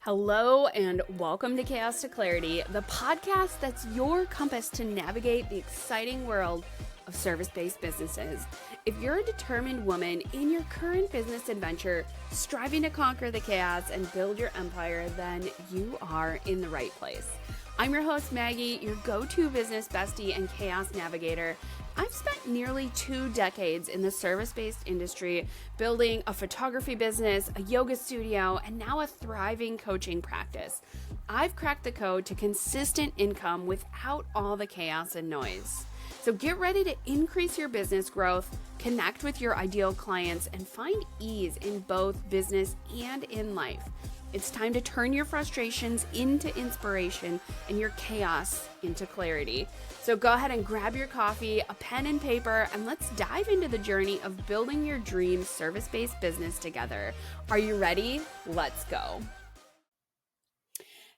Hello and welcome to Chaos to Clarity, the podcast that's your compass to navigate the exciting world of service-based businesses. If you're a determined woman in your current business adventure, striving to conquer the chaos and build your empire, then you are in the right place. I'm your host, Maggie, your go-to business bestie and chaos navigator. I've spent nearly 2 decades in the service-based industry, building a photography business, a yoga studio, and now a thriving coaching practice. I've cracked the code to consistent income without all the chaos and noise. So get ready to increase your business growth, connect with your ideal clients, and find ease in both business and in life. It's time to turn your frustrations into inspiration and your chaos into clarity. So go ahead and grab your coffee, a pen and paper, and let's dive into the journey of building your dream service-based business together. Are you ready? Let's go.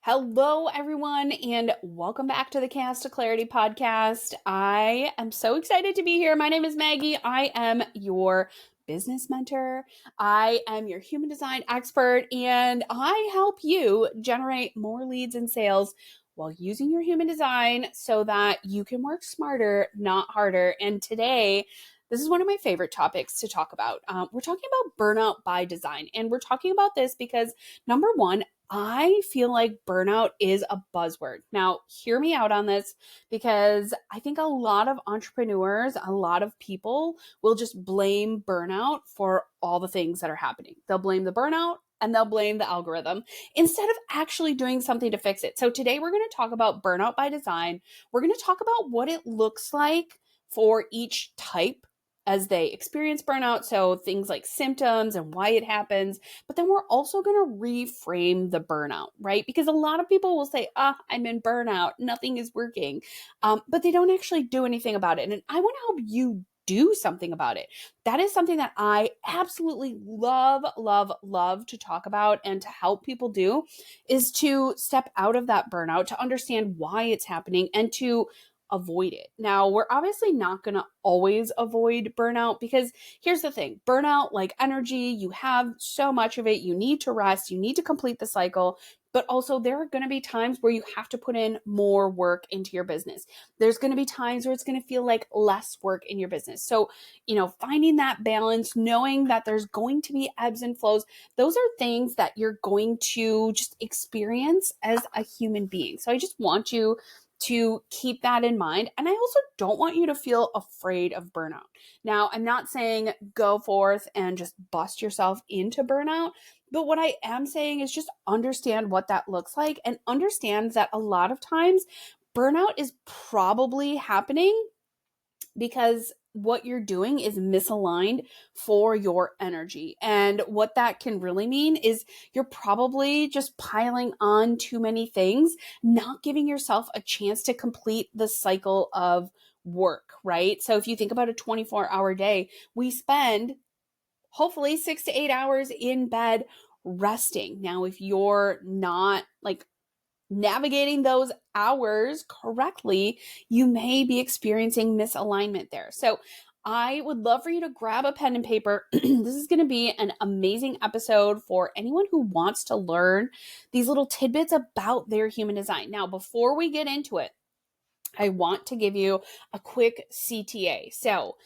Hello, everyone, and welcome back to the Chaos to Clarity podcast. I am so excited to be here. My name is Maggie. I am your business mentor. I am your human design expert, and I help you generate more leads and sales while using your human design so that you can work smarter, not harder. And today, this is one of my favorite topics to talk about. We're talking about burnout by design, and we're talking about this because number one, I feel like burnout is a buzzword. Now, hear me out on this because I think a lot of entrepreneurs, a lot of people will just blame burnout for all the things that are happening. They'll blame the burnout and they'll blame the algorithm instead of actually doing something to fix it. So today we're going to talk about burnout by design. We're going to talk about what it looks like for each type as they experience burnout. So things like symptoms and why it happens, but then we're also going to reframe the burnout, right? Because a lot of people will say, I'm in burnout, nothing is working, but they don't actually do anything about it. And I want to help you do something about it. That is something that I absolutely love to talk about and to help people do is to step out of that burnout, to understand why it's happening and to avoid it. Now, we're obviously not going to always avoid burnout because here's the thing, burnout, like energy, you have so much of it, you need to rest, you need to complete the cycle, but also there are going to be times where you have to put in more work into your business. There's going to be times where it's going to feel like less work in your business. So, finding that balance, knowing that there's going to be ebbs and flows, those are things that you're going to just experience as a human being. So I just want you to keep that in mind. And I also don't want you to feel afraid of burnout. Now, I'm not saying go forth and just bust yourself into burnout, but what I am saying is just understand what that looks like and understand that a lot of times burnout is probably happening because what you're doing is misaligned for your energy. And what that can really mean is you're probably just piling on too many things, not giving yourself a chance to complete the cycle of work, right? So if you think about a 24-hour day, we spend hopefully 6 to 8 hours in bed resting. Now, if you're not navigating those hours correctly, you may be experiencing misalignment there. So I would love for you to grab a pen and paper. This is going to be an amazing episode for anyone who wants to learn these little tidbits about their human design. Now, before we get into it, I want to give you a quick CTA. So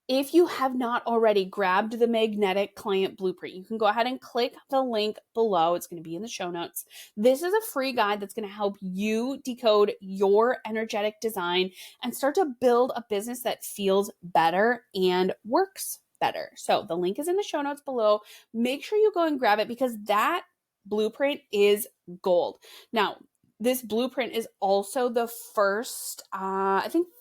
if you have not already grabbed the Magnetic Client Blueprint, you can go ahead and click the link below. It's going to be in the show notes. This is a free guide that's going to help you decode your energetic design and start to build a business that feels better and works better. So the link is in the show notes below. Make sure you go and grab it because that blueprint is gold. Now, this blueprint is also the first,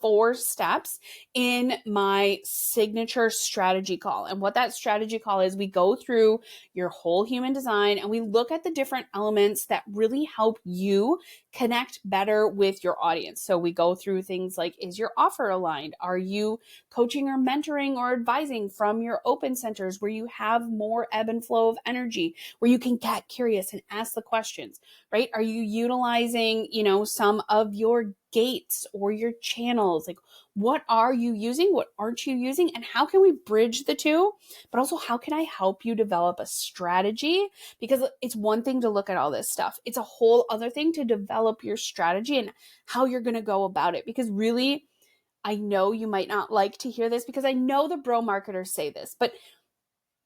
4 steps in my signature strategy call. And what that strategy call is, we go through your whole human design and we look at the different elements that really help you connect better with your audience. So we go through things like, is your offer aligned? Are you coaching or mentoring or advising from your open centers where you have more ebb and flow of energy, where you can get curious and ask the questions, right? Are you utilizing utilizing, some of your gates or your channels? Like, what are you using? What aren't you using? And how can we bridge the two? But also, how can I help you develop a strategy? Because it's one thing to look at all this stuff. It's a whole other thing to develop your strategy and how you're going to go about it. Because really, I know you might not like to hear this because I know the bro marketers say this, but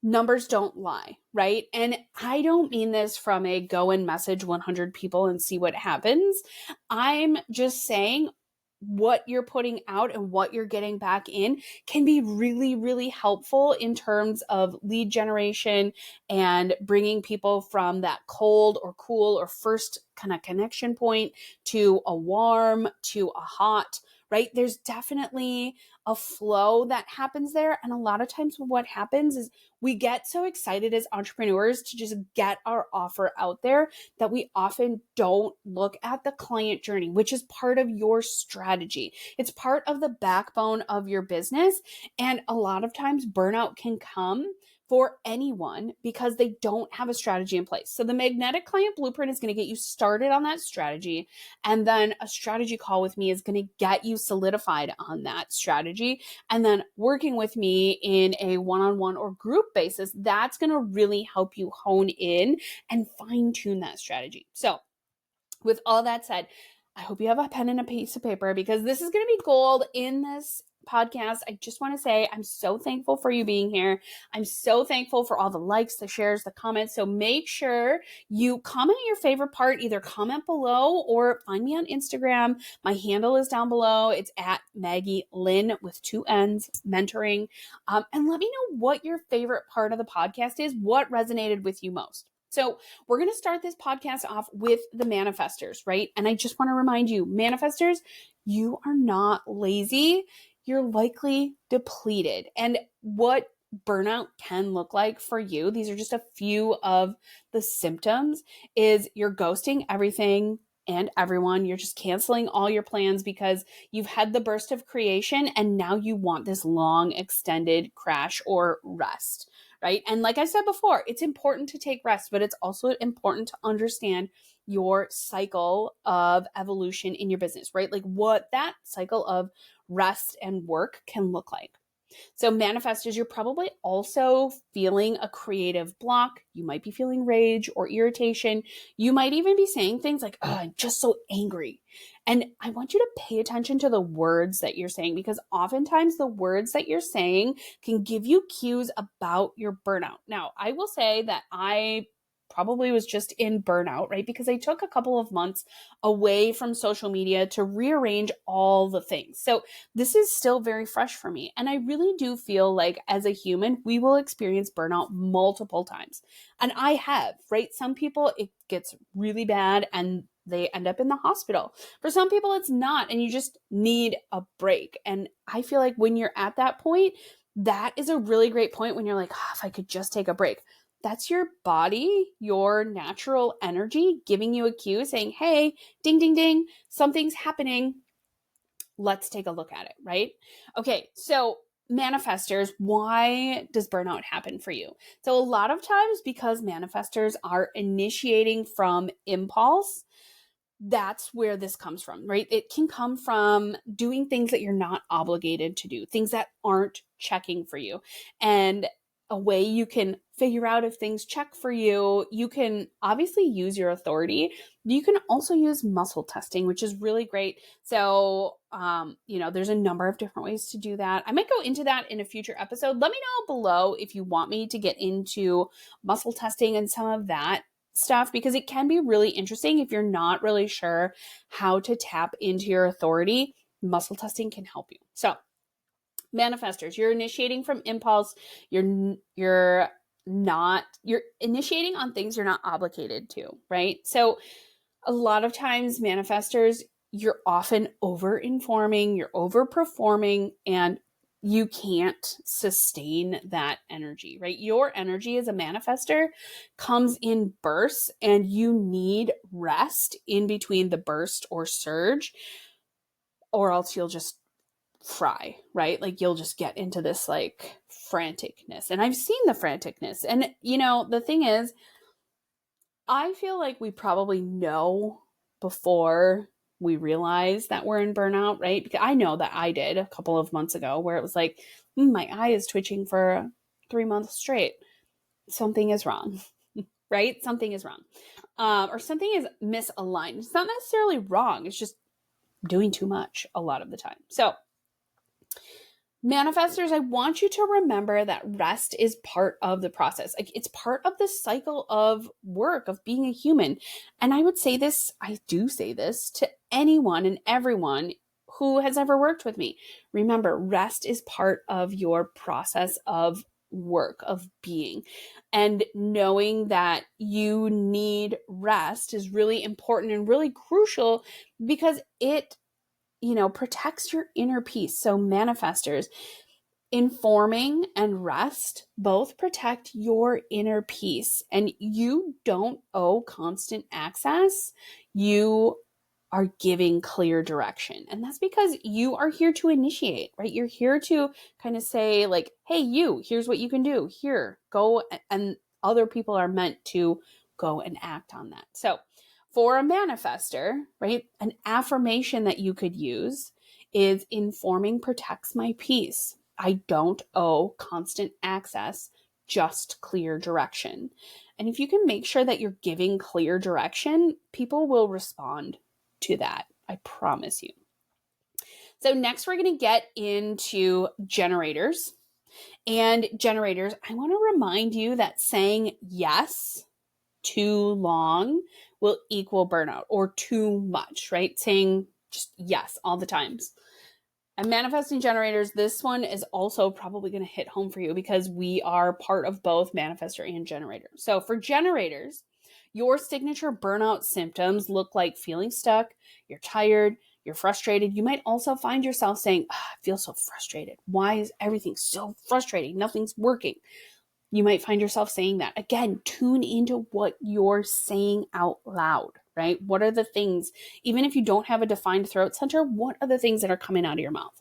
numbers don't lie, right? And I don't mean this from a go and message 100 people and see what happens. I'm just saying what you're putting out and what you're getting back in can be really, really helpful in terms of lead generation and bringing people from that cold or cool or first kind of connection point to a warm to a hot, right? There's definitely a flow that happens there. And a lot of times what happens is we get so excited as entrepreneurs to just get our offer out there that we often don't look at the client journey, which is part of your strategy. It's part of the backbone of your business. And a lot of times burnout can come for anyone because they don't have a strategy in place. So the magnetic client blueprint is going to get you started on that strategy. And then a strategy call with me is going to get you solidified on that strategy. And then working with me in a one-on-one or group basis, that's going to really help you hone in and fine tune that strategy. So with all that said, I hope you have a pen and a piece of paper because this is going to be gold in this podcast. I just want to say I'm so thankful for you being here. I'm so thankful for all the likes, the shares, the comments. So make sure you comment your favorite part, either comment below or find me on Instagram. My handle is down below. It's at Maggie Lynn with 2 N's, mentoring. And let me know what your favorite part of the podcast is, what resonated with you most. So we're going to start this podcast off with the manifestors, right? And I just want to remind you, manifestors, you are not lazy. You're likely depleted. And what burnout can look like for you, these are just a few of the symptoms, is you're ghosting everything and everyone. You're just canceling all your plans because you've had the burst of creation and now you want this long extended crash or rest. Right. And like I said before, it's important to take rest, but it's also important to understand your cycle of evolution in your business, right? Like what that cycle of rest and work can look like. So manifestors, you're probably also feeling a creative block. You might be feeling rage or irritation. You might even be saying things like, oh, I'm just so angry. And I want you to pay attention to the words that you're saying because oftentimes the words that you're saying can give you cues about your burnout. Now, I will say that I probably was just in burnout, right? Because I took a couple of months away from social media to rearrange all the things. So this is still very fresh for me. And I really do feel like as a human, we will experience burnout multiple times. And I have, right? Some people, it gets really bad and they end up in the hospital. For some people, it's not, and you just need a break. And I feel like when you're at that point, that is a really great point when you're like, oh, if I could just take a break. That's your body, your natural energy giving you a cue saying, hey, ding, ding, ding, something's happening. Let's take a look at it, right? Okay, so manifestors, why does burnout happen for you? So a lot of times because manifestors are initiating from impulse, that's where this comes from, right? It can come from doing things that you're not obligated to do, things that aren't checking for you. And a way you can figure out if things check for you, you can obviously use your authority. You can also use muscle testing, which is really great. So, there's a number of different ways to do that. I might go into that in a future episode. Let me know below if you want me to get into muscle testing and some of that stuff because it can be really interesting if you're not really sure how to tap into your authority. Muscle testing can help you. So manifestors, you're initiating from impulse. You're initiating on things you're not obligated to, right? So a lot of times manifestors, you're often over-informing, you're over-performing, and you can't sustain that energy, right? Your energy as a manifestor comes in bursts and you need rest in between the burst or surge, or else you'll just fry, right? Like you'll just get into this like franticness. And I've seen the franticness. And the thing is, I feel like we probably know before we realize that we're in burnout, right? Because I know that I did a couple of months ago where it was like, my eye is twitching for 3 months straight. Something is wrong, right? Something is wrong. Or something is misaligned. It's not necessarily wrong. It's just doing too much a lot of the time. So manifestors, I want you to remember that rest is part of the process. Like, it's part of the cycle of work, of being a human. And I do say this to anyone and everyone who has ever worked with me. Remember, rest is part of your process of work, of being. And knowing that you need rest is really important and really crucial because it protects your inner peace. So manifestors, informing and rest both protect your inner peace, and you don't owe constant access. You are giving clear direction. And that's because you are here to initiate, right? You're here to kind of say like, hey, here's what you can do. Here, go. And other people are meant to go and act on that. So for a manifestor, right, an affirmation that you could use is informing protects my peace. I don't owe constant access, just clear direction. And if you can make sure that you're giving clear direction, people will respond to that. I promise you. So next we're going to get into generators. And generators, I want to remind you that saying yes too long will equal burnout, or too much, right? Saying just yes all the times. And manifesting generators, this one is also probably going to hit home for you because we are part of both manifestor and generator. So for generators, your signature burnout symptoms look like feeling stuck, you're tired, you're frustrated. You might also find yourself saying, I feel so frustrated. Why is everything so frustrating? Nothing's working. You might find yourself saying that. Again, tune into what you're saying out loud, right? What are the things, even if you don't have a defined throat center, what are the things that are coming out of your mouth?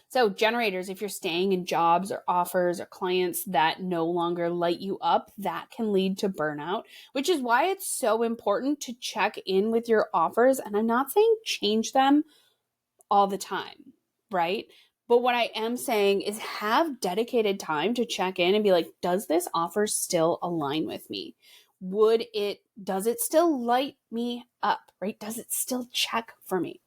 So generators, if you're staying in jobs or offers or clients that no longer light you up, that can lead to burnout, which is why it's so important to check in with your offers. And I'm not saying change them all the time, right? But what I am saying is have dedicated time to check in and be like, does this offer still align with me? Does it still light me up, right? Does it still check for me?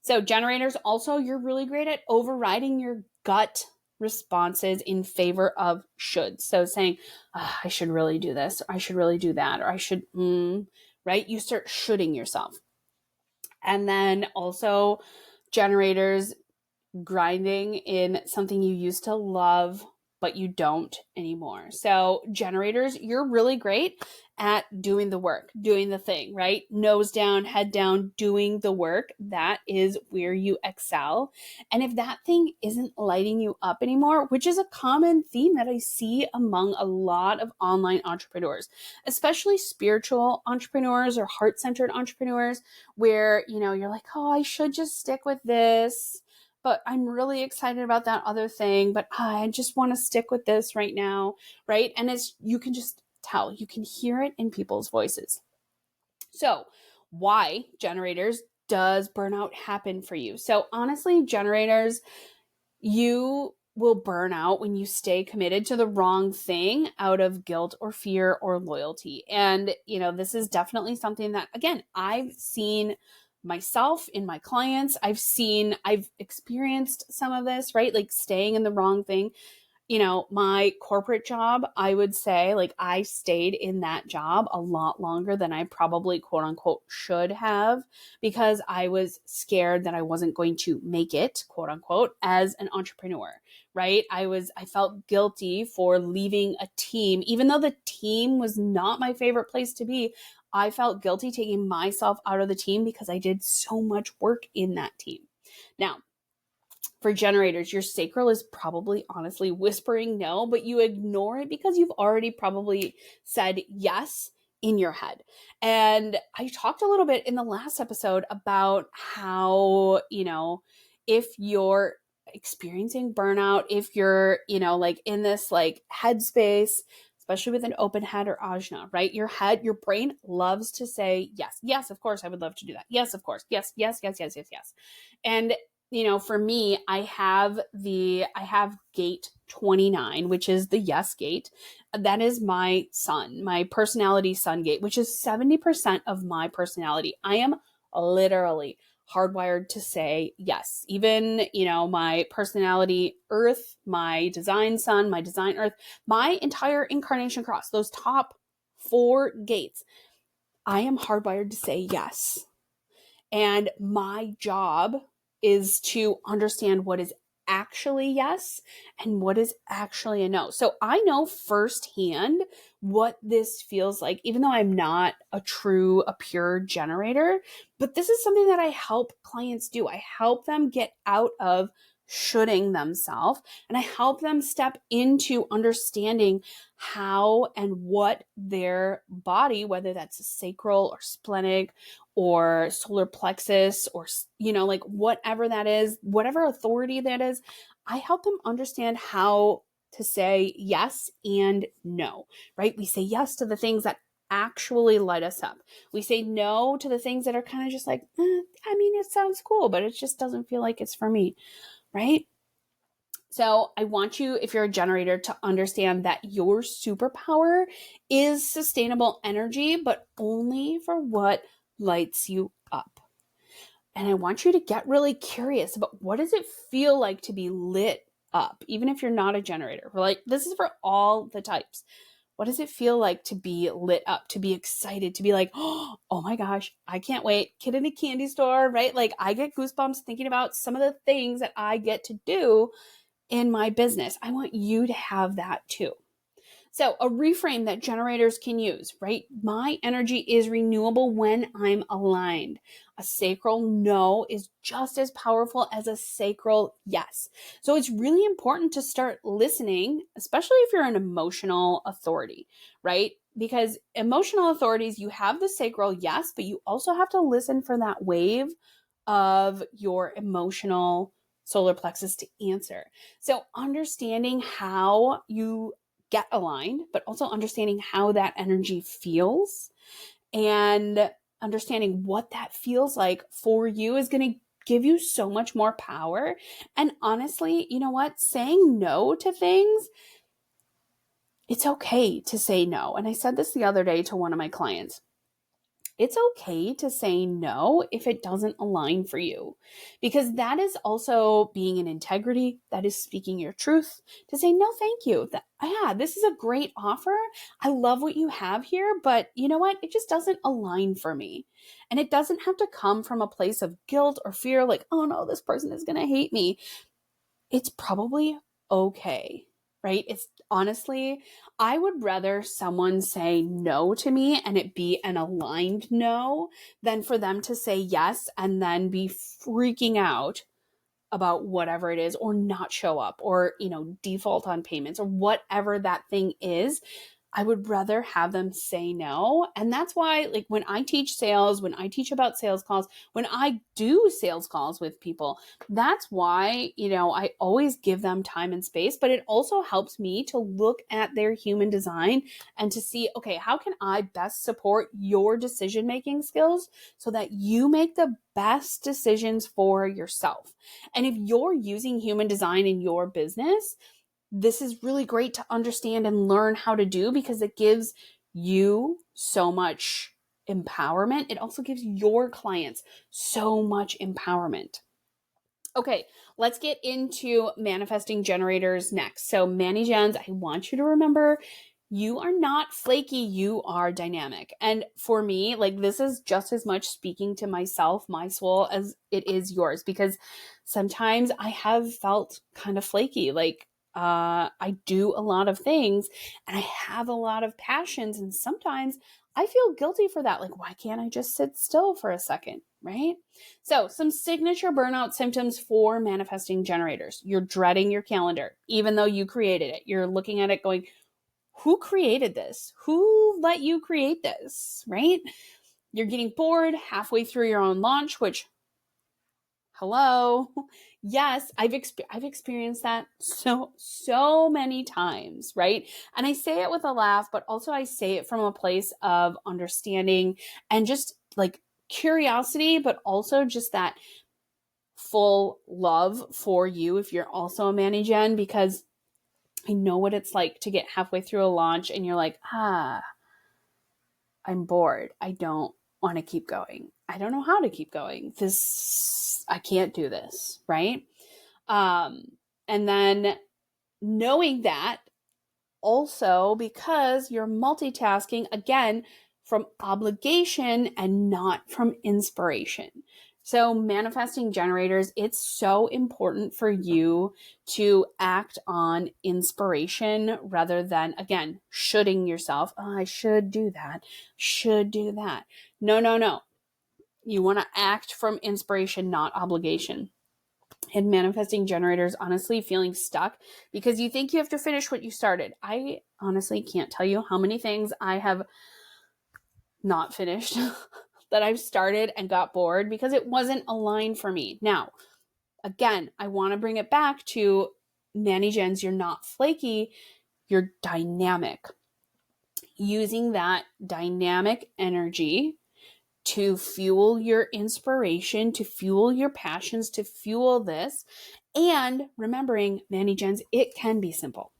So generators, also, you're really great at overriding your gut responses in favor of should. So saying, I should really do this, or I should really do that, or I should, right? You start shoulding yourself. And then also generators, grinding in something you used to love, but you don't anymore. So generators, you're really great at doing the work, doing the thing, right? Nose down, head down, doing the work. That is where you excel. And if that thing isn't lighting you up anymore, which is a common theme that I see among a lot of online entrepreneurs, especially spiritual entrepreneurs or heart-centered entrepreneurs, where, you're like, oh, I should just stick with this, but I'm really excited about that other thing, but I just want to stick with this right now, right? And you can just tell, you can hear it in people's voices. So why, generators, does burnout happen for you? So honestly, generators, you will burn out when you stay committed to the wrong thing out of guilt or fear or loyalty. And, this is definitely something that, again, I've seen myself in my clients. I've experienced some of this, right? Like staying in the wrong thing. My corporate job, I would say, like, I stayed in that job a lot longer than I probably, quote unquote, should have, because I was scared that I wasn't going to make it, quote unquote, as an entrepreneur, right? I felt guilty for leaving a team, even though the team was not my favorite place to be. I felt guilty taking myself out of the team because I did so much work in that team. Now, for generators, your sacral is probably honestly whispering no, but you ignore it because you've already probably said yes in your head. And I talked a little bit in the last episode about how, if you're experiencing burnout, if you're, like in this like headspace, especially with an open head or ajna, right? Your brain loves to say, yes, yes, of course, I would love to do that. Yes, of course. Yes, yes, yes, yes, yes, yes. And, for me, I have gate 29, which is the yes gate. That is my personality sun gate, which is 70% of my personality. I am literally hardwired to say yes. Even, my personality earth, my design sun, my design earth, my entire incarnation cross, those top 4 gates, I am hardwired to say yes. And my job is to understand what is actually yes and what is actually a no. So I know firsthand what this feels like, even though I'm not a pure generator, but this is something that I help clients do. I help them get out of shoulding themselves, and I help them step into understanding how and what their body, whether that's sacral or splenic or solar plexus or, like whatever that is, whatever authority that is, I help them understand how to say yes and no, right? We say yes to the things that actually light us up. We say no to the things that are kind of just like, it sounds cool, but it just doesn't feel like it's for me, right? So I want you, if you're a generator, to understand that your superpower is sustainable energy, but only for what lights you up. And I want you to get really curious about, what does it feel like to be lit up, even if you're not a generator. This is for all the types. What does it feel like to be lit up, to be excited, to be like, oh my gosh, I can't wait. Kid in a candy store, right? Like, I get goosebumps thinking about some of the things that I get to do in my business. I want you to have that too. So a reframe that generators can use, right? My energy is renewable when I'm aligned. A sacral no is just as powerful as a sacral yes. So it's really important to start listening, especially if you're an emotional authority, right? Because emotional authorities, you have the sacral yes, but you also have to listen for that wave of your emotional solar plexus to answer. So understanding how you get aligned, but also understanding how that energy feels and understanding what that feels like for you is going to give you so much more power. And honestly, you know what? Saying no to things, it's okay to say no. And I said this the other day to one of my clients. It's okay to say no if it doesn't align for you, because that is also being in integrity. That is speaking your truth, to say, no, thank you. This is a great offer. I love what you have here, but you know what? It just doesn't align for me. And it doesn't have to come from a place of guilt or fear, like, oh no, this person is going to hate me. It's probably okay, right? It's honestly, I would rather someone say no to me and it be an aligned no than for them to say yes and then be freaking out about whatever it is, or not show up, or, default on payments, or whatever that thing is. I would rather have them say no. And that's why, like, when I teach sales, when I teach about sales calls, when I do sales calls with people, that's why, I always give them time and space, but it also helps me to look at their human design and to see, okay, how can I best support your decision-making skills so that you make the best decisions for yourself? And if you're using human design in your business, this is really great to understand and learn how to do, because it gives you so much empowerment. It also gives your clients so much empowerment. Okay, let's get into manifesting generators next. So, Manny Gens, I want you to remember, you are not flaky, you are dynamic. And for me, like, this is just as much speaking to myself, my soul, as it is yours, because sometimes I have felt kind of flaky. Like, I do a lot of things and I have a lot of passions, and sometimes I feel guilty for that. Like, why can't I just sit still for a second, right? So, some signature burnout symptoms for manifesting generators. You're dreading your calendar, even though you created it. You're looking at it going, who created this? Who let you create this, right? You're getting bored halfway through your own launch, which Hello. Yes, I've experienced that so many times, right? And I say it with a laugh, but also I say it from a place of understanding and just like curiosity, but also just that full love for you if you're also a Manny Gen, because I know what it's like to get halfway through a launch and you're like, I'm bored. I don't want to keep going. I don't know how to keep going. I can't do this, right? Um, and then knowing that also because you're multitasking again from obligation and not from inspiration. So, manifesting generators, it's so important for you to act on inspiration rather than, again, shoulding yourself. Oh, I should do that. Should do that. No, no, no. You want to act from inspiration, not obligation. And manifesting generators honestly feeling stuck because you think you have to finish what you started. I honestly can't tell you how many things I have not finished that I've started and got bored because it wasn't aligned for me. Now, again, I want to bring it back to Manny Gens, you're not flaky, you're dynamic. Using that dynamic energy to fuel your inspiration, to fuel your passions, to fuel this. And remembering, Manny Gens, it can be simple.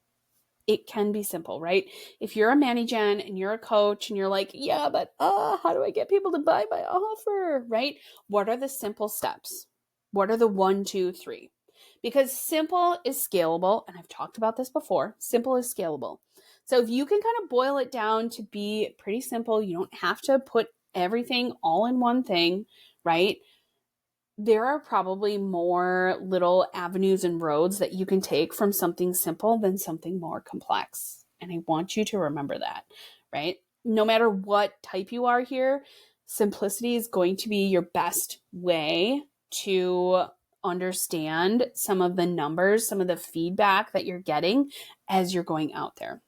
It can be simple, right? If you're a Manny Gen and you're a coach and you're like, yeah, but how do I get people to buy my offer, right? What are the simple steps? What are the 1, 2, 3? Because simple is scalable. And I've talked about this before. Simple is scalable. So if you can kind of boil it down to be pretty simple, you don't have to put everything all in one thing, right? There are probably more little avenues and roads that you can take from something simple than something more complex. And I want you to remember that, right? No matter what type you are here, simplicity is going to be your best way to understand some of the numbers, some of the feedback that you're getting as you're going out there.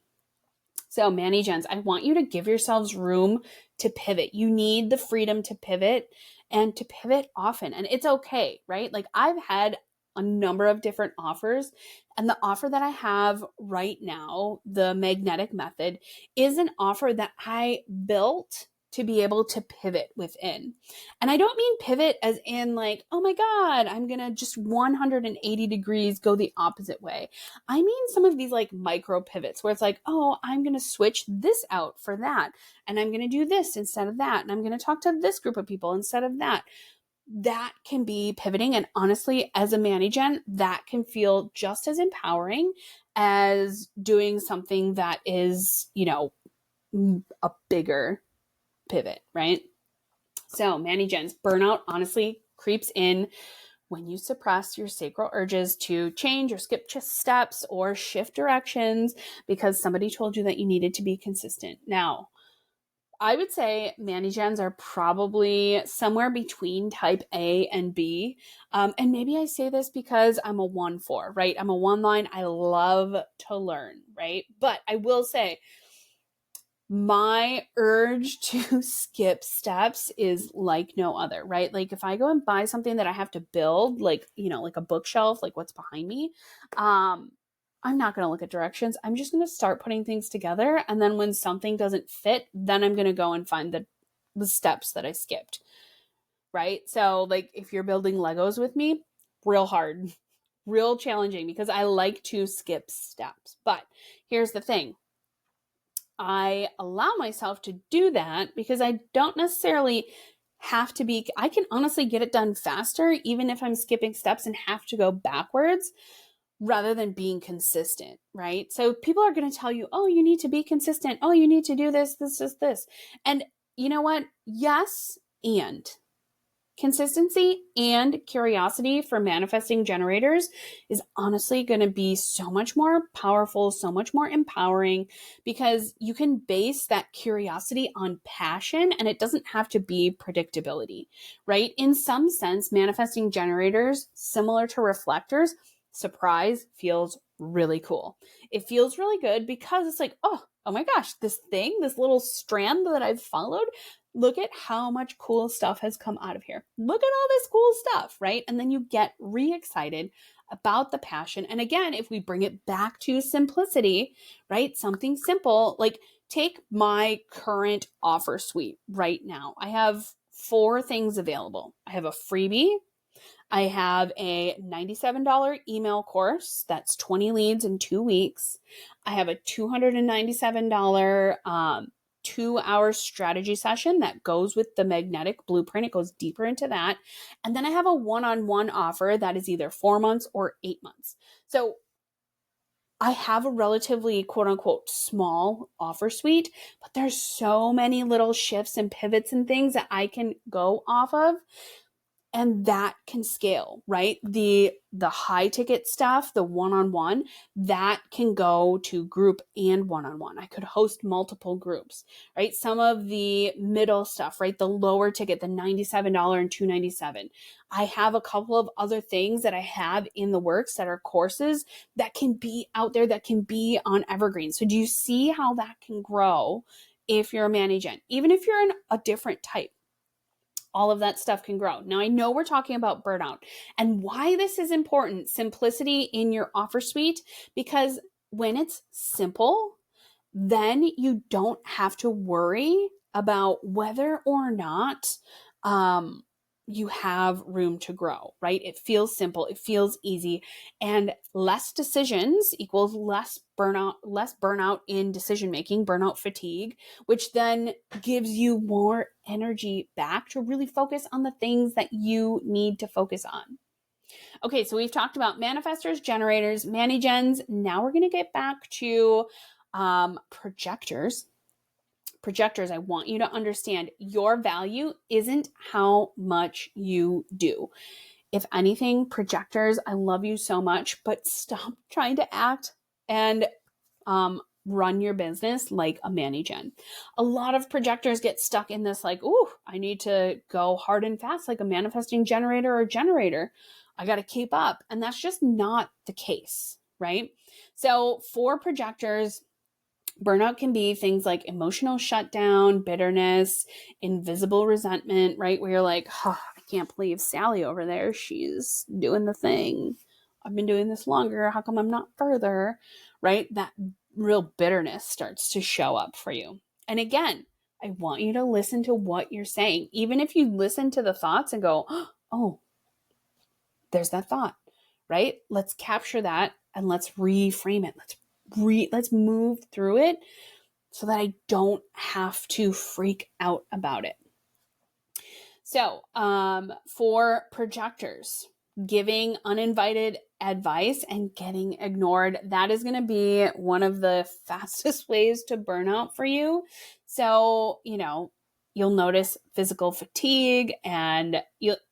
So, Manny Gens, I want you to give yourselves room to pivot. You need the freedom to pivot and to pivot often. And it's okay, right? Like, I've had a number of different offers, and the offer that I have right now, the magnetic method, is an offer that I built to be able to pivot within. And I don't mean pivot as in like, oh my God, I'm going to just 180 degrees go the opposite way. I mean some of these like micro pivots where it's like, oh, I'm going to switch this out for that. And I'm going to do this instead of that. And I'm going to talk to this group of people instead of that. That can be pivoting. And honestly, as a Manny Gen, that can feel just as empowering as doing something that is, a bigger pivot, right? So, Manny Gens, burnout honestly creeps in when you suppress your sacral urges to change or skip steps or shift directions because somebody told you that you needed to be consistent. Now, I would say Manny Gens are probably somewhere between type A and B. And maybe I say this because I'm a 1-4, right? I'm a 1 line. I love to learn, right? But I will say, my urge to skip steps is like no other, right? Like if I go and buy something that I have to build, like, like a bookshelf, like what's behind me, I'm not going to look at directions. I'm just going to start putting things together. And then when something doesn't fit, then I'm going to go and find the steps that I skipped, right? So like if you're building Legos with me, real hard, real challenging because I like to skip steps. But here's the thing. I allow myself to do that because I don't necessarily have to be, I can honestly get it done faster, even if I'm skipping steps and have to go backwards rather than being consistent, right? So people are going to tell you, oh, you need to be consistent. Oh, you need to do this, this, this, this. And you know what? Yes, and consistency and curiosity for manifesting generators is honestly going to be so much more powerful, so much more empowering because you can base that curiosity on passion and it doesn't have to be predictability, right? In some sense, manifesting generators, similar to reflectors, surprise feels really cool. It feels really good because it's like, oh my gosh, this little strand that I've followed, look at how much cool stuff has come out of here. Look at all this cool stuff, right? And then you get re-excited about the passion. And again, if we bring it back to simplicity, right? Something simple, like take my current offer suite right now. I have 4 things available. I have a freebie. I have a $97 email course that's 20 leads in 2 weeks. I have a $297 2-hour strategy session that goes with the magnetic blueprint. It goes deeper into that. And then I have a one-on-one offer that is either 4 months or 8 months. So I have a relatively quote unquote small offer suite, but there's so many little shifts and pivots and things that I can go off of. And that can scale, right? The high ticket stuff, the one-on-one, that can go to group and one-on-one. I could host multiple groups, right? Some of the middle stuff, right? The lower ticket, the $97 and $297. I have a couple of other things that I have in the works that are courses that can be out there, that can be on Evergreen. So do you see how that can grow if you're a Manny Gen? Even if you're in a different type, all of that stuff can grow. Now, I know we're talking about burnout and why this is important, simplicity in your offer suite, because when it's simple, then you don't have to worry about whether or not you have room to grow, right? It feels simple, it feels easy, and less decisions equals less burnout in decision making, burnout fatigue, which then gives you more energy back to really focus on the things that you need to focus on. Okay, so we've talked about manifestors, generators, Manny-gens. Now we're going to get back to projectors. Projectors, I want you to understand your value isn't how much you do. If anything, projectors, I love you so much, but stop trying to act and run your business like a Manny-gen. A lot of projectors get stuck in this like, ooh, I need to go hard and fast like a manifesting generator or generator. I got to keep up. And that's just not the case, right? So for projectors, burnout can be things like emotional shutdown, bitterness, invisible resentment, right? Where you're like, oh, I can't believe Sally over there, she's doing the thing. I've been doing this longer. How come I'm not further? Right? That real bitterness starts to show up for you. And again, I want you to listen to what you're saying. Even if you listen to the thoughts and go, oh, there's that thought, right? Let's capture that and let's reframe it. Let's move through it so that I don't have to freak out about it. So, for projectors, giving uninvited advice and getting ignored, that is going to be one of the fastest ways to burn out for you. So, you'll notice physical fatigue, and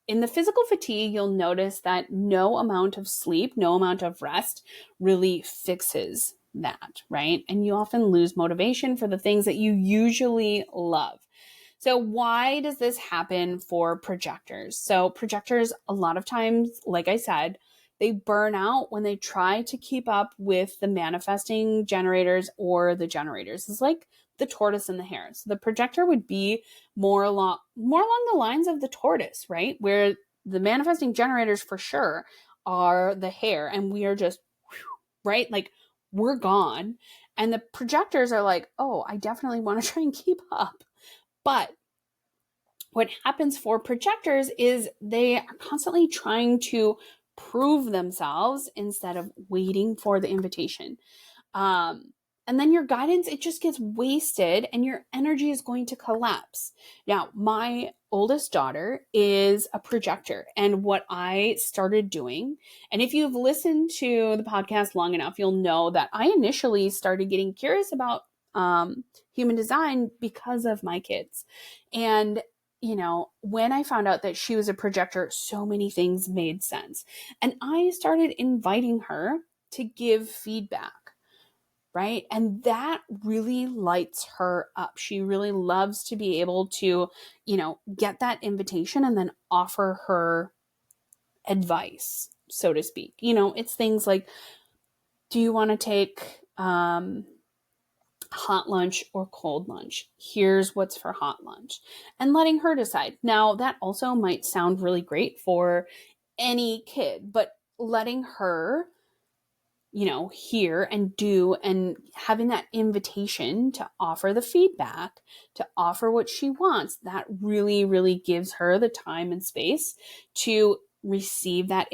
in the physical fatigue, you'll notice that no amount of sleep, no amount of rest really fixes that, right? And you often lose motivation for the things that you usually love. So why does this happen for projectors? So projectors, a lot of times, like I said, they burn out when they try to keep up with the manifesting generators or the generators. It's like the tortoise and the hare. So the projector would be more along the lines of the tortoise, right? Where the manifesting generators for sure are the hare, and we are just, right? Like we're gone. And the projectors are like, oh, I definitely want to try and keep up. But what happens for projectors is they are constantly trying to prove themselves instead of waiting for the invitation. And then your guidance, it just gets wasted and your energy is going to collapse. Now, my oldest daughter is a projector, and what I started doing, and if you've listened to the podcast long enough, you'll know that I initially started getting curious about human design because of my kids. And when I found out that she was a projector, so many things made sense. And I started inviting her to give feedback, right? And that really lights her up. She really loves to be able to, get that invitation and then offer her advice, so to speak. It's things like, do you want to take hot lunch or cold lunch. Here's what's for hot lunch. And letting her decide. Now, that also might sound really great for any kid, but letting her, hear and do, and having that invitation to offer the feedback, to offer what she wants, that really, really gives her the time and space to receive that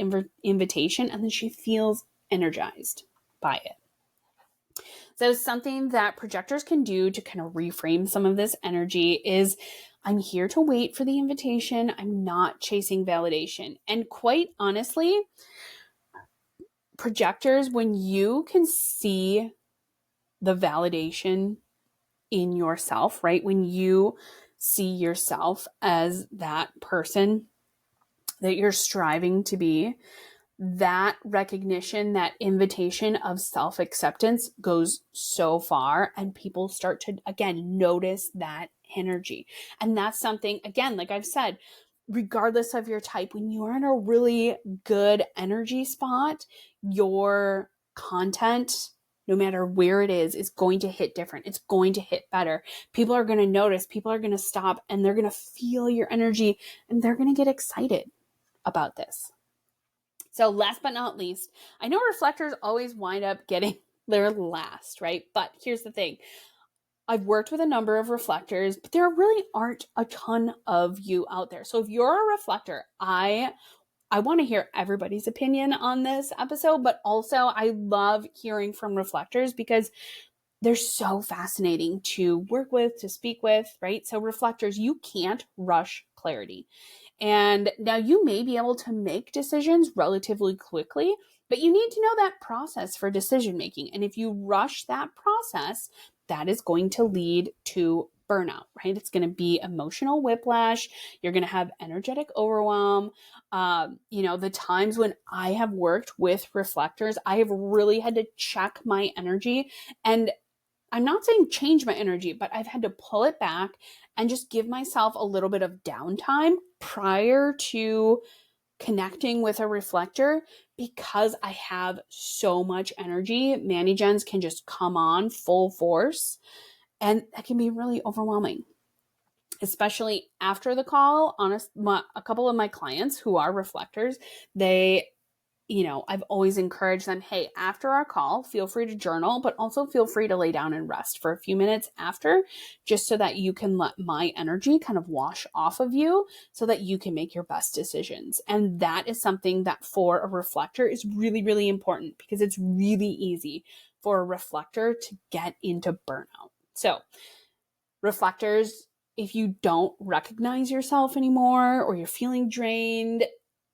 invitation, and then she feels energized by it. So something that projectors can do to kind of reframe some of this energy is, I'm here to wait for the invitation. I'm not chasing validation. And quite honestly, projectors, when you can see the validation in yourself, right? When you see yourself as that person that you're striving to be, that recognition, that invitation of self-acceptance goes so far, and people start to, again, notice that energy. And that's something, again, like I've said, regardless of your type, when you are in a really good energy spot, your content, no matter where it is going to hit different. It's going to hit better. People are going to notice, people are going to stop, and they're going to feel your energy, and they're going to get excited about this. So last but not least, I know reflectors always wind up getting their last, right? But here's the thing. I've worked with a number of reflectors, but there really aren't a ton of you out there. So if you're a reflector, I want to hear everybody's opinion on this episode, but also I love hearing from reflectors because they're so fascinating to work with, to speak with, right? So reflectors, you can't rush clarity. And now you may be able to make decisions relatively quickly, but you need to know that process for decision making. And if you rush that process, that is going to lead to burnout, right? It's going to be emotional whiplash. You're going to have energetic overwhelm. The times when I have worked with reflectors, I have really had to check my energy, and I'm not saying change my energy, but I've had to pull it back and just give myself a little bit of downtime prior to connecting with a reflector, because I have so much energy. Manigens can just come on full force, and that can be really overwhelming, especially after the call. A couple of my clients who are reflectors, I've always encouraged them, hey, after our call, feel free to journal, but also feel free to lay down and rest for a few minutes after, just so that you can let my energy kind of wash off of you so that you can make your best decisions. And that is something that for a reflector is really, really important, because it's really easy for a reflector to get into burnout. So reflectors, if you don't recognize yourself anymore, or you're feeling drained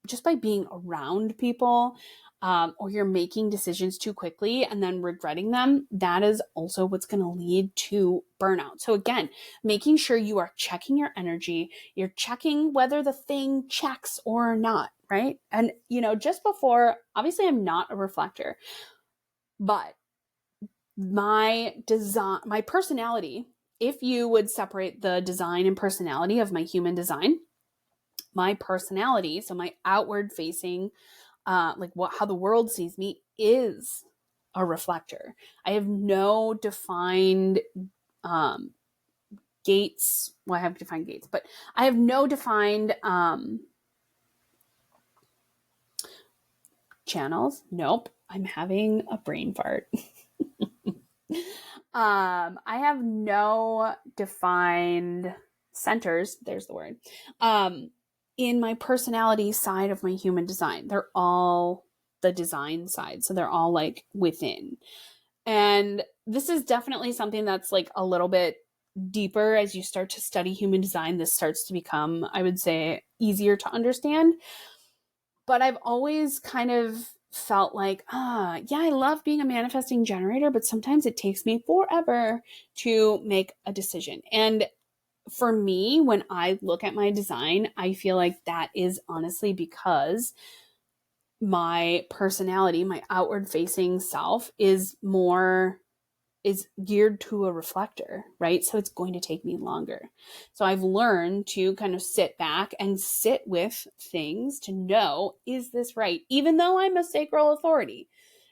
just by being around people, or you're making decisions too quickly and then regretting them, that is also what's going to lead to burnout. So again, making sure you are checking your energy, you're checking whether the thing checks or not, right? And, just before, obviously I'm not a reflector, but my personality, if you would separate the design and personality of my human design, my personality, so my outward facing, how the world sees me, is a reflector. I have no defined gates. Well, I have defined gates, but I have no defined channels. Nope. I'm having a brain fart. I have no defined centers. There's the word. In my personality side of my human design, they're all the design side. So they're all like within. And this is definitely something that's like a little bit deeper as you start to study human design. This starts to become, I would say, easier to understand. But I've always kind of felt like, yeah, I love being a manifesting generator, but sometimes it takes me forever to make a decision. And for me, when I look at my design, I feel like that is honestly because my personality, my outward facing self is geared to a reflector, right? So it's going to take me longer. So I've learned to kind of sit back and sit with things to know, is this right? Even though I'm a sacral authority,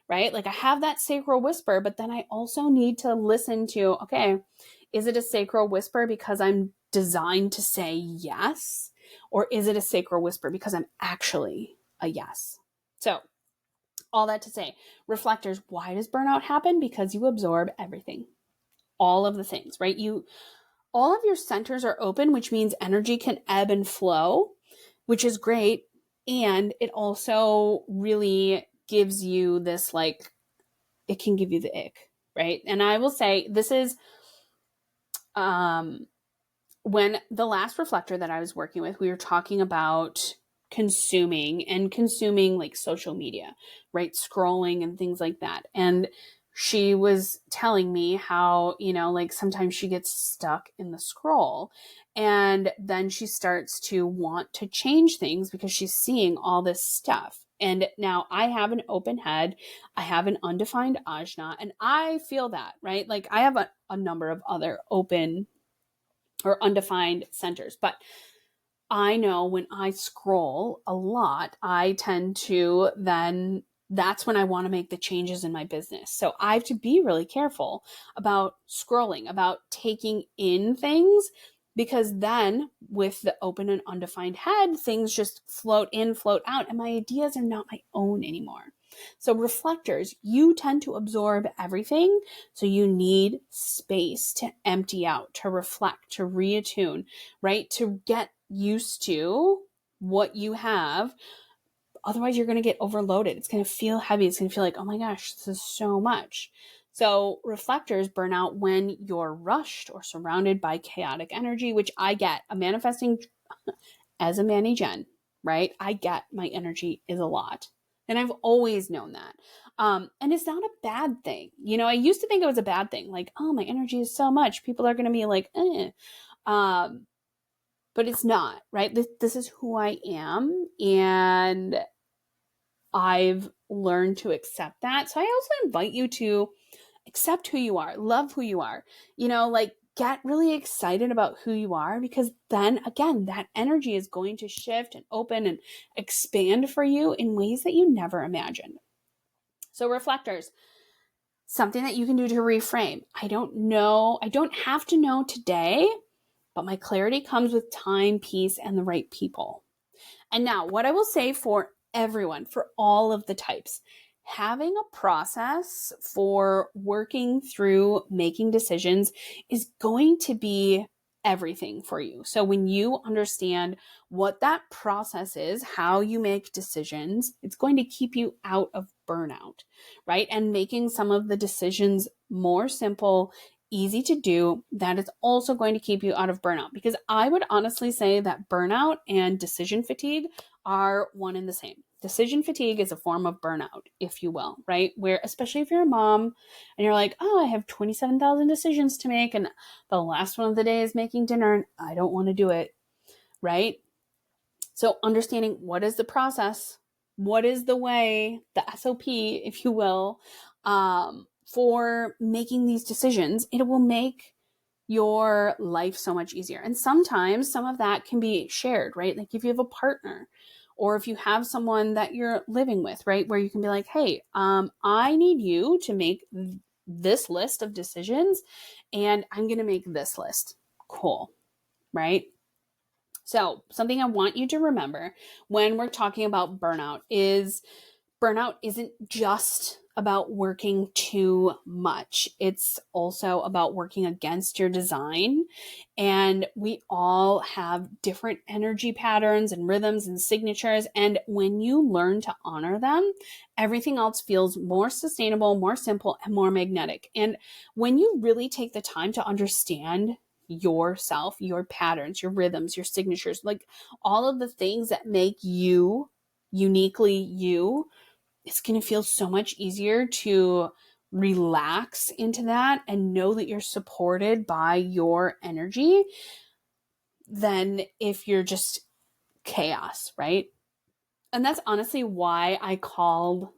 right? Like I have that sacral whisper, but then I also need to listen to, okay, is it a sacral whisper because I'm designed to say yes? Or is it a sacral whisper because I'm actually a yes? So, all that to say, reflectors, why does burnout happen? Because you absorb everything, all of the things, right? All of your centers are open, which means energy can ebb and flow, which is great. And it also really gives you this, like, it can give you the ick, right? And I will say this is when the last reflector that I was working with, we were talking about consuming like social media, right? Scrolling and things like that. And she was telling me how, like sometimes she gets stuck in the scroll and then she starts to want to change things because she's seeing all this stuff. And now I have an open head, I have an undefined ajna, and I feel that, right? Like I have a number of other open or undefined centers. But I know when I scroll a lot, I tend to then, that's when I want to make the changes in my business. So I have to be really careful about scrolling, about taking in things, because then with the open and undefined head, things just float in, float out, and my ideas are not my own anymore. So reflectors, you tend to absorb everything. So you need space to empty out, to reflect, to reattune, right? To get used to what you have. Otherwise, you're going to get overloaded. It's going to feel heavy. It's going to feel like, oh my gosh, this is so much. So reflectors burn out when you're rushed or surrounded by chaotic energy, which I get. A manifesting as a Manny Jen, right? I get my energy is a lot. And I've always known that. And it's not a bad thing. I used to think it was a bad thing. Like, oh, my energy is so much. People are going to be like, eh. But it's not, right? This is who I am. And I've learned to accept that. So I also invite you to accept who you are, love who you are, like get really excited about who you are, because then again, that energy is going to shift and open and expand for you in ways that you never imagined. So reflectors, something that you can do to reframe. I don't have to know today, but my clarity comes with time, peace, and the right people. And now, what I will say for everyone, for all of the types, having a process for working through making decisions is going to be everything for you. So when you understand what that process is, how you make decisions, it's going to keep you out of burnout, right? And making some of the decisions more simple, easy to do, that is also going to keep you out of burnout. Because I would honestly say that burnout and decision fatigue are one and the same. Decision fatigue is a form of burnout, if you will, right? Where, especially if you're a mom and you're like, oh, I have 27,000 decisions to make, and the last one of the day is making dinner, and I don't want to do it, right? So understanding what is the process, what is the way, the SOP, if you will, for making these decisions, it will make your life so much easier. And sometimes some of that can be shared, right? Like if you have a partner or if you have someone that you're living with, right? Where you can be like, hey, I need you to make this list of decisions and I'm going to make this list. Cool. Right? So something I want you to remember when we're talking about burnout is burnout isn't just about working too much. It's also about working against your design. And we all have different energy patterns and rhythms and signatures. And when you learn to honor them, everything else feels more sustainable, more simple, and more magnetic. And when you really take the time to understand yourself, your patterns, your rhythms, your signatures, like all of the things that make you uniquely you, it's going to feel so much easier to relax into that and know that you're supported by your energy than if you're just chaos, right? And that's honestly why I called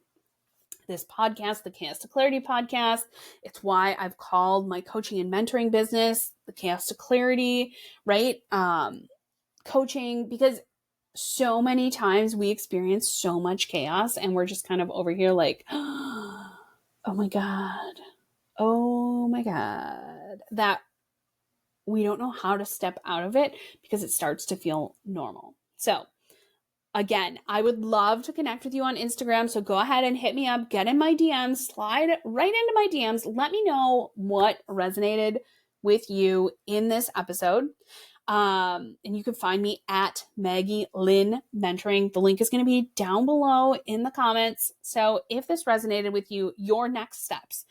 this podcast the Chaos to Clarity podcast. It's why I've called my coaching and mentoring business the Chaos to Clarity, right? Coaching, because so many times we experience so much chaos and we're just kind of over here like, Oh my God. Oh my God. That we don't know how to step out of it because it starts to feel normal. So, again, I would love to connect with you on Instagram. So go ahead and hit me up, get in my DMs, slide right into my DMs. Let me know what resonated with you in this episode. And you can find me at Maggie Lynn Mentoring. The link is going to be down below in the comments. So if this resonated with you, your next steps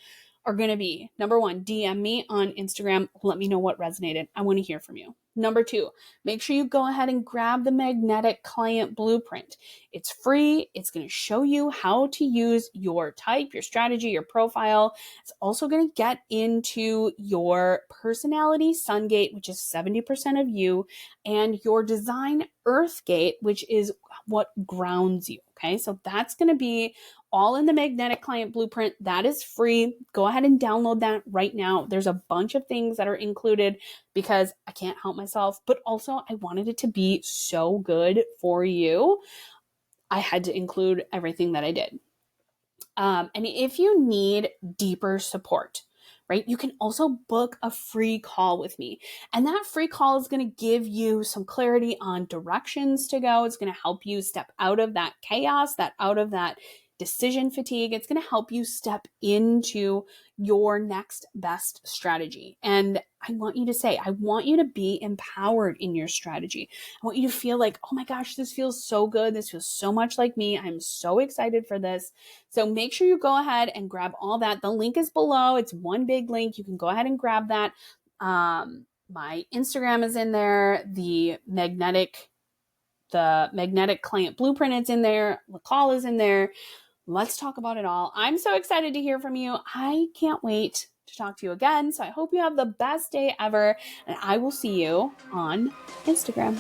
are going to be number one, DM me on Instagram. Let me know what resonated. I want to hear from you. Number two, make sure you go ahead and grab the Magnetic Client Blueprint. It's free. It's going to show you how to use your type, your strategy, your profile. It's also going to get into your personality sun gate, which is 70% of you, and your design earth gate, which is what grounds you. Okay, so that's going to be all in the Magnetic Client Blueprint. That is free. Go ahead and download that right now. There's a bunch of things that are included because I can't help myself, but also I wanted it to be so good for you. I had to include everything that I did. And if you need deeper support, right, you can also book a free call with me. And that free call is going to give you some clarity on directions to go. It's going to help you step out of that chaos, out of that decision fatigue. It's going to help you step into your next best strategy. And I want you to be empowered in your strategy. I want you to feel like, oh my gosh, this feels so good. This feels so much like me. I'm so excited for this. So make sure you go ahead and grab all that. The link is below. It's one big link. You can go ahead and grab that. My Instagram is in there. The magnetic client blueprint is in there. The call is in there. Let's talk about it all. I'm so excited to hear from you. I can't wait to talk to you again. So I hope you have the best day ever, and I will see you on Instagram.